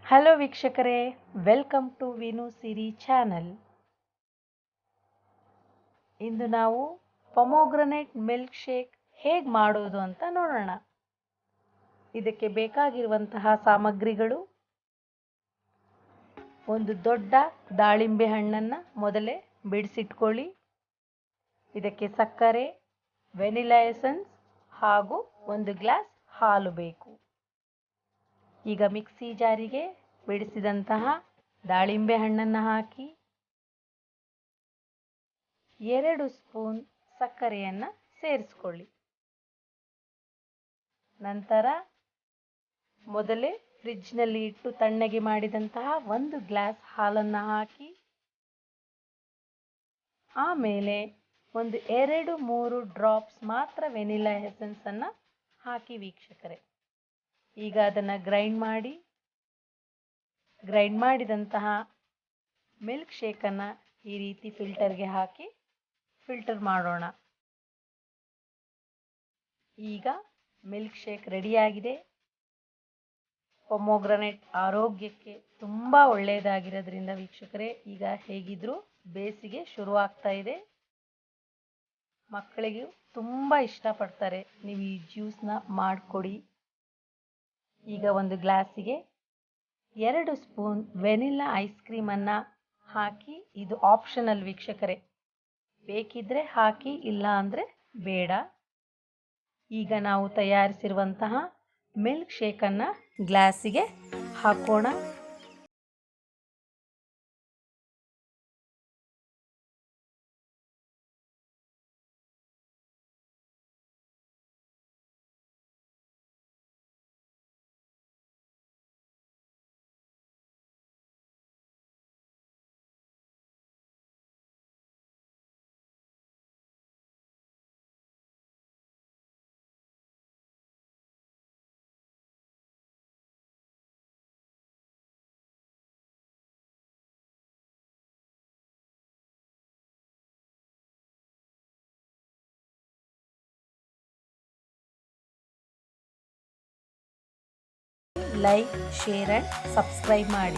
Hello ವೀಕ್ಷಕರೇ, welcome to Vinu Siri channel. ಇಂದು ನಾವು ಪೊಮೊಗ್ರನೇಟ್ ಮಿಲ್ಕ್ ಶೇಕ್ ಹೇಗೆ ಮಾಡೋದು ಅಂತ ನೋಡೋಣ. ಇದಕ್ಕೆ ಬೇಕಾಗಿರುವಂತಹ ಸಾಮಗ್ರಿಗಳು: ಒಂದು ದೊಡ್ಡ ದಾಳಿಂಬೆ ಹಣ್ಣನ್ನು ಮೊದಲೇ ಬಿಡಿಸಿಟ್ಕೊಳ್ಳಿ. ಇದಕ್ಕೆ ಸಕ್ಕರೆ, ವೆನಿಲಾ ಎಸೆನ್ಸ್ ಹಾಗೂ ಒಂದು ಗ್ಲಾಸ್ ಹಾಲು ಬೇಕು. ಈಗ ಮಿಕ್ಸಿ ಜಾರಿಗೆ ಬಿಡಿಸಿದಂತಹ ದಾಳಿಂಬೆ ಹಣ್ಣನ್ನು ಹಾಕಿ 2 ಸ್ಪೂನ್ ಸಕ್ಕರೆಯನ್ನು ಸೇರಿಸ್ಕೊಳ್ಳಿ. ನಂತರ ಮೊದಲೇ ಫ್ರಿಡ್ಜ್ನಲ್ಲಿ ಇಟ್ಟು ತಣ್ಣಗೆ ಮಾಡಿದಂತಹ 1 ಗ್ಲಾಸ್ ಹಾಲನ್ನು ಹಾಕಿ, ಆಮೇಲೆ ಒಂದು 2-3 ಡ್ರಾಪ್ಸ್ ಮಾತ್ರ ವೆನಿಲಾ ಎಸೆನ್ಸನ್ನು ಹಾಕಿ ವೀಕ್ಷಕರೇ. ಈಗ ಅದನ್ನು ಗ್ರೈಂಡ್ ಮಾಡಿದಂತಹ ಮಿಲ್ಕ್ ಶೇಕನ್ನು ಈ ರೀತಿ ಫಿಲ್ಟರ್ಗೆ ಹಾಕಿ ಫಿಲ್ಟರ್ ಮಾಡೋಣ. ಈಗ ಮಿಲ್ಕ್ ಶೇಕ್ ರೆಡಿಯಾಗಿದೆ. ಪೊಮೊಗ್ರನೇಟ್ ಆರೋಗ್ಯಕ್ಕೆ ತುಂಬ ಒಳ್ಳೆಯದಾಗಿರೋದ್ರಿಂದ ವೀಕ್ಷಕರೇ, ಈಗ ಹೇಗಿದ್ರೂ ಬೇಸಿಗೆ ಶುರುವಾಗ್ತಾ ಇದೆ. ಮಕ್ಕಳಿಗೆ ತುಂಬ ಇಷ್ಟಪಡ್ತಾರೆ. ನೀವು ಈ ಜ್ಯೂಸ್ನ ಮಾಡಿಕೊಡಿ. ಈಗ ಒಂದು ಗ್ಲಾಸಿಗೆ 2 ಸ್ಪೂನ್ ವೆನಿಲಾ ಐಸ್ ಕ್ರೀಮನ್ನು ಹಾಕಿ, ಇದು ಆಪ್ಷನಲ್ ವೀಕ್ಷಕರೇ, ಬೇಕಿದ್ರೆ ಹಾಕಿ, ಇಲ್ಲ ಅಂದರೆ ಬೇಡ. ಈಗ ನಾವು ತಯಾರಿಸಿರುವಂತಹ ಮಿಲ್ಕ್ ಶೇಕನ್ನು ಗ್ಲಾಸಿಗೆ ಹಾಕೋಣ. ಲೈಕ್, ಶೇರ್ ಆ್ಯಂಡ್ ಸಬ್ಸ್ಕ್ರೈಬ್ ಮಾಡಿ.